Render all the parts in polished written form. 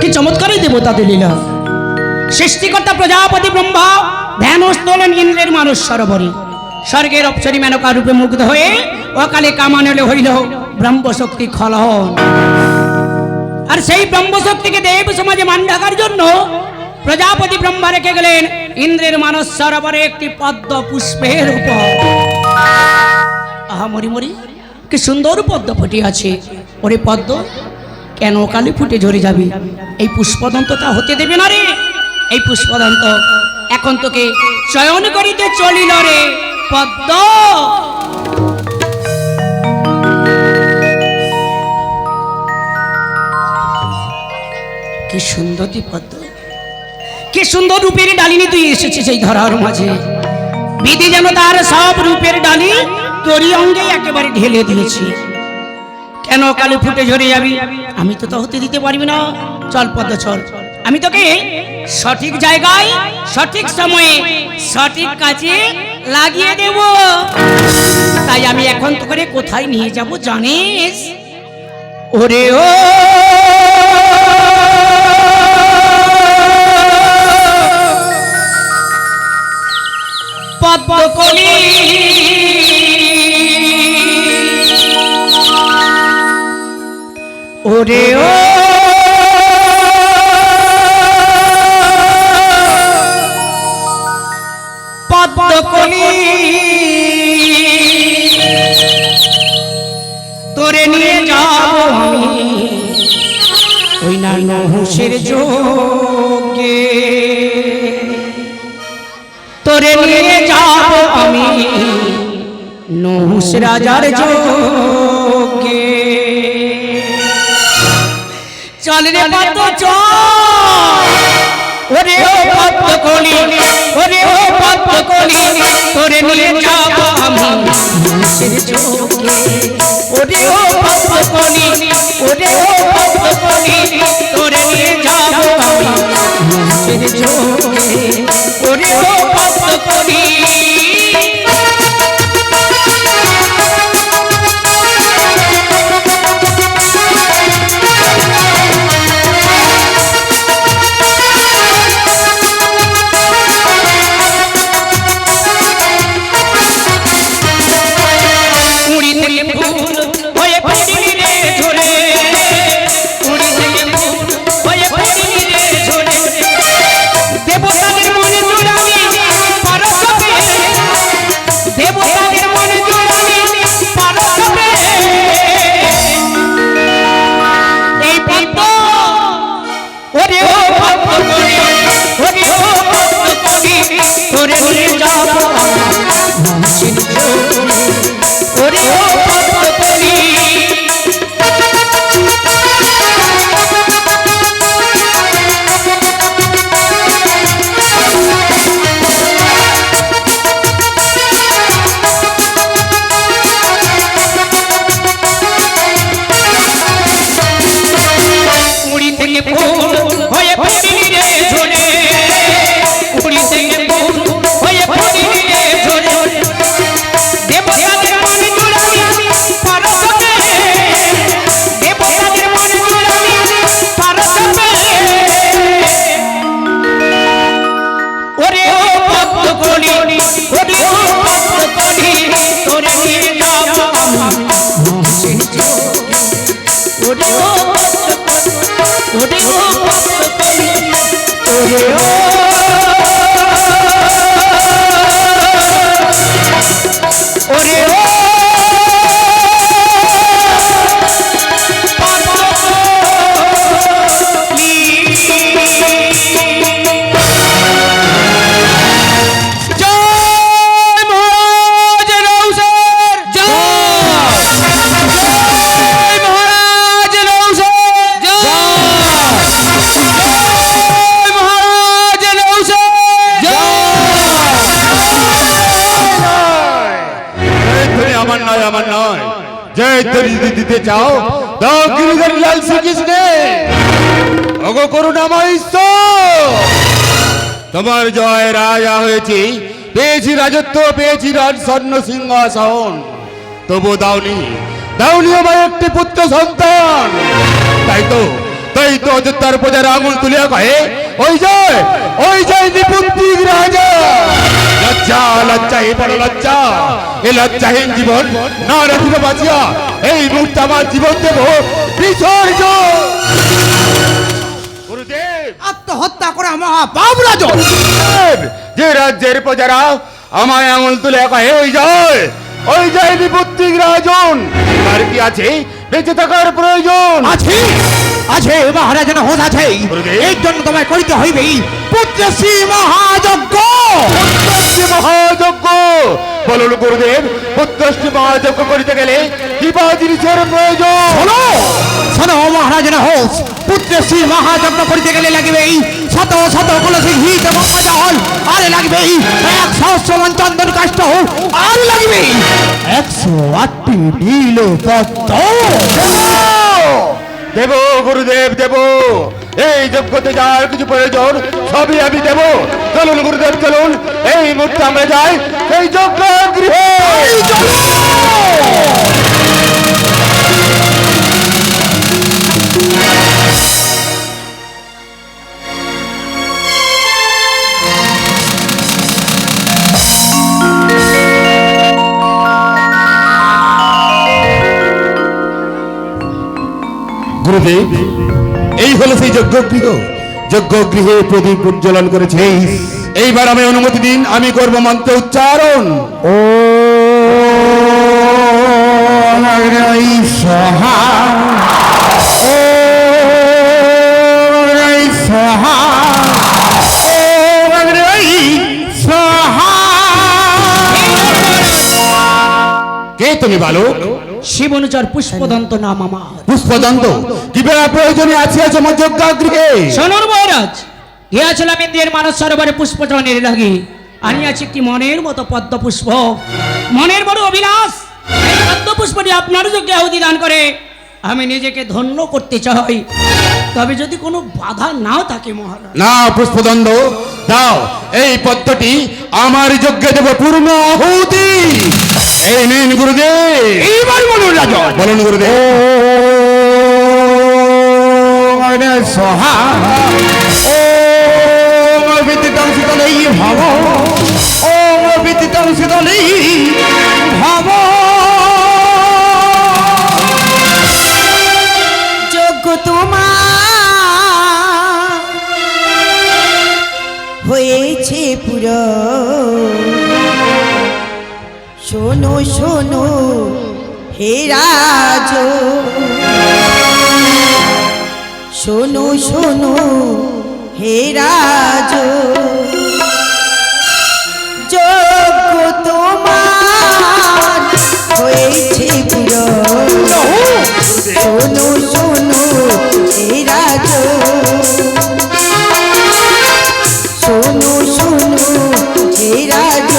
কি চমৎকারই দেবতাদের লীলা। সৃষ্টিকর্তা প্রজাপতি ব্রহ্মা ধ্যানস্থ হলেন ইন্দ্রের মানস সরোবরে। স্বর্গের অপ্সরী মেনকা রূপে মুগ্ধ হয়ে অকালে কামানলে হইল ব্রহ্মশক্তি খলন। আর সেই ব্রহ্মশক্তিকে দেব সমাজে মান ডাকার জন্য প্রজাপতি ব্রহ্মা রেখে গেলেন ইন্দ্রের মানস সরোবরে একটি পদ্ম পুষ্পের উপর। আহা মরি মরি, কি সুন্দর পদ্ম ফুটে আছে। ওরে পদ্ম, কেন কালে ফুটে ঝরে যাবি? এই পুষ্পদন্ত তা হতে দেবে না রে। এই পুষ্পদন্ত এখন তোকে চয়ন করিতে চলিল রে পদ্ম। কি সুন্দর তুই পদ্ম, কি সুন্দর রূপের ডালিনী তুই এসেছিস এই ধরার মাঝে। বিধি যেন তার সব রূপের ডালি তোরই অঙ্গে একেবারে ঢেলে দিয়েছি। কেন কালে ফুটে ঝরে যাবি? আমি তো তা হতে দিতে পারবি না। চল পদ্ম চল, আমি তোকে সঠিক জায়গায় সঠিক সময়ে সঠিক কাজে লাগিয়ে দেব। তাই আমি এখন তো করে কোথায় নিয়ে যাব জানিস? ওরে ও পদ্মকলি, ওরে ও পদ্মকলি, তোরে নিয়ে যাব আমি ওই না নহুষের যোগে। তোরে নিয়ে যাব আমি নহুষ রাজার যোগে। চল রে পদ্ম চল, ওরে ও পদ্মকলি, ওরে ও পদ্মকলি, তোরে নিয়ে যাব আমি নহুষের যোগে। ওরে ও পদ্মকলি, ওরে ও পদ্মকলি, তোরে নিয়ে যাব আমি নহুষের যোগে। ওরে ও পদ্মকলি, দিতে চাও দাও গিরিধারী লাল শ্রীকৃষ্ণে। ওগো করুণাময় ঈশ্বর, তোমার জয় রাজা হয়েছি, পেয়েছি রাজত্ব, পেয়েছি রাজ স্বর্ণ সিংহাসন, তবু দাওনি দাওনি আমার একটি পুত্র সন্তান। তাই তো তাই তো অযোধ্যার প্রজার আঙুল তুলিয়া কহে ওই যে নিপুত্তিক রাজা। লজ্জা লজ্জা এ বড় লজ্জা, এ লজ্জাহীন জীবন না রাখিব বাঁচিয়া এই মুহূর্তে আমার জীবন দেব বিসর্জন। গুরুদেব, আত্মহত্যা করা মহাপাপ রাজন। যে রাজ্যের প্রজারা আমায় আঙুল তুলে কহে ওই জয় বিপত্তিক রাজন, আর কি আছে বেঁচে থাকার প্রয়োজন? আছে আছে মহারাজন হোস আছে। গুরুদেব। এর জন্য তোমায় করিতে হইবে পুত্রশ্রী মহাযজ্ঞ। পুত্রশ্রী মহাযজ্ঞ বলুন গুরুদেব, পুত্রশ্রী মহাযজ্ঞ করিতে গেলে কি বা জিনিসের প্রয়োজন? শোনো শোনো মহারাজন হোস, পুত্রশ্রী মহাযজ্ঞ করিতে গেলে লাগবে শত শত কলসি ঘি এবং জল, আর লাগবে 100 মণ চন্দন কাষ্ঠ, আর লাগবে 108টি নীল পদ্ম। দেব গুরুদেব দেব, এই যজ্ঞতে যার কিছু প্রয়োজন সবই আমি দেব। চলুন গুরুদেব চলুন, এই মুহূর্তে আমরা যাই এই যজ্ঞ গৃহে। গুরুদেব, এই হলো সেই যজ্ঞগৃহ। যজ্ঞগৃহে প্রদীপ উজ্জ্বলন করেছে। এইবার আমি অনুমতি দিন, আমি করব মন্ত্র উচ্চারণ। ও সহা ও সহা সহা। কে তুমি বালক? শিবনুচর পুষ্পদন্ত নাম আমার। পুষ্পদন্ত, কি প্রয়োজনে আছে আমার যজ্ঞগৃহে? শোনুন মহারাজ, গিয়াছিলাম ইন্দ্রিয়ের মানস সরোবরে পুষ্পচনের লাগি, আনিয়াছি একটি মনের মতো পদ্ম পুষ্প। মনের বড় অভিলাষ, এই পদ্ম পুষ্পটি আপনার যোগ্য আহুতি দান করে আমি নিজেকে ধন্য করতে চাই, তবে যদি কোনো বাধা নাও থাকে মহারাজ। না পুষ্পদন্ত, দাও এই পদ্মটি আমার যজ্ঞে দেব পূর্ণ আহুতি। এই নিন গুরুদেব। এইবার বলুন রাজন। বলুন গুরুদেব। সহা ও বিদ্যুৎ শীতলেই ভব, ও বিদ্যুৎ শীতলেই ভব। যোগ্য তোমার হয়েছে পুরো, শোনো শোনো হে রাজ, শোনো শোনো হে রাজ, যোগ্য তোমার হয়েছে পুরো, শোনো শোনো হে রাজ, শোনো শোনো হে রাজ,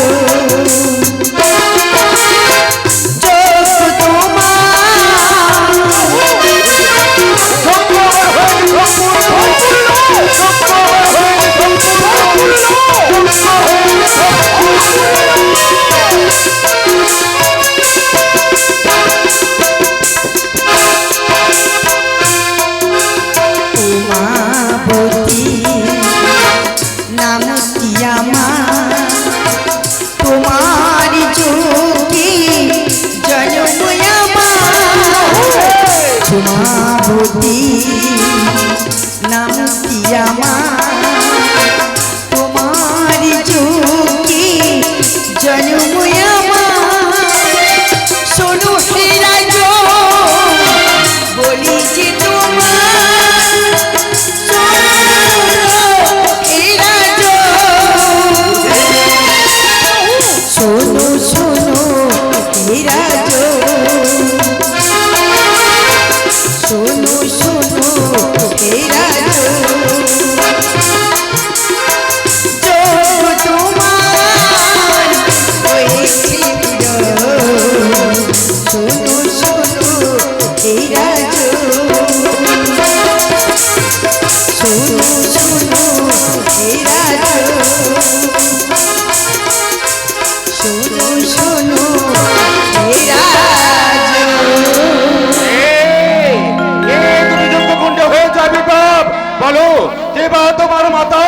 বলো, কে বা তোমার মাতা,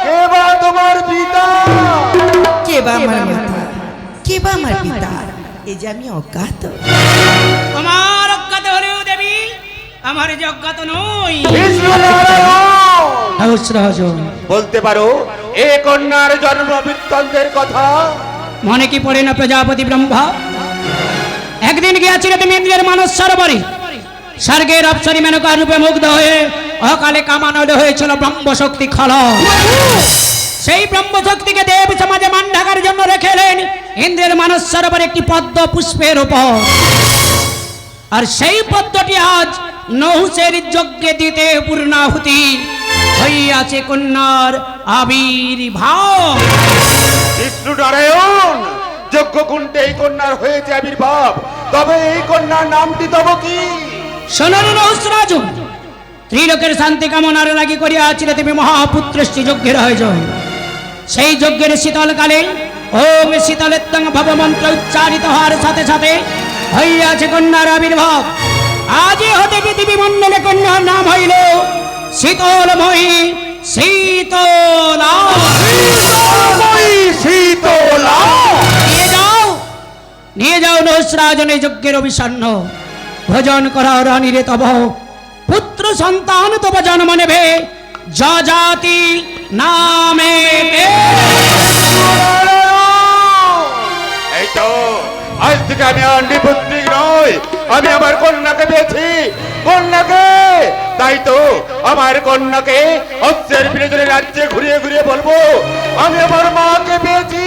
কে বা তোমার পিতা? কে বা আমার মাতা, কে বা আমার পিতা, এই যে আমি অজ্ঞাত। আমার অজ্ঞাত হলেও দেবী, আমার যে অজ্ঞাত নই। কৃষ্ণনারায়ণ, বলতে পারো এ কন্যার জন্ম বৃত্তান্তের কথা? মনে কি পড়ে না প্রজাপতি ব্রহ্মা? একদিন গিয়াছিল তুমি ইন্দ্রের মানস সরোবরে, স্বর্গের অপ্সরী মেনকা রূপে মুগ্ধ হয়ে অকালে কামানো হয়েছিল ব্রহ্মশক্তি খলা। সেই ব্রহ্মশক্তিকে দেব সমাজে মান ঢাকার জন্য রেখেলেন ইন্দ্রের মানস সরোবরে একটি পদ্ম পুষ্পের উপর। আর সেই পদ্মটি আজ নহুষের যজ্ঞে দিতে পূর্ণাহুতি হইয়াছে কন্যার আবির্ভাব। কৃষ্ণনারায়ণ, যজ্ঞ কুণ্ডে এই কন্যার হয়েছে আবির্ভাব, তবে এই কন্যার নামটি তব কি? শোনুন নহুষরাজ, ত্রিলোকের শান্তি কামনার লাগি করিয়াছিল তুমি মহাপুত্রশ্রী যজ্ঞের আয়োজন। সেই যজ্ঞের শীতলকালে ওম শীতলেত্তং ভব মন্ত্র উচ্চারিত হওয়ার সাথে সাথে হইয়াছে কন্যার আবির্ভাব। আজই হতে পৃথিবী মণ্ডলে কন্যার নাম হইল শীতলময়ী শীতলা। শীতলা, নিয়ে যাও নহুষরাজন এই যজ্ঞের অভিসন্ন, ভোজন করা রানীরে তব পুত্র সন্তান তব জন্ম নেবে যজাতি নামে। এই তো আজ থেকে আমি আর নিপুত্রিক নই, আমি আমার কন্যাকে পেয়েছি, কন্যাকে। তাই তো আমার কন্যাকে অস্ত্রের বিনোদনের রাজ্যে ঘুরিয়ে ঘুরিয়ে বলবো আমি আমার মাকে পেয়েছি,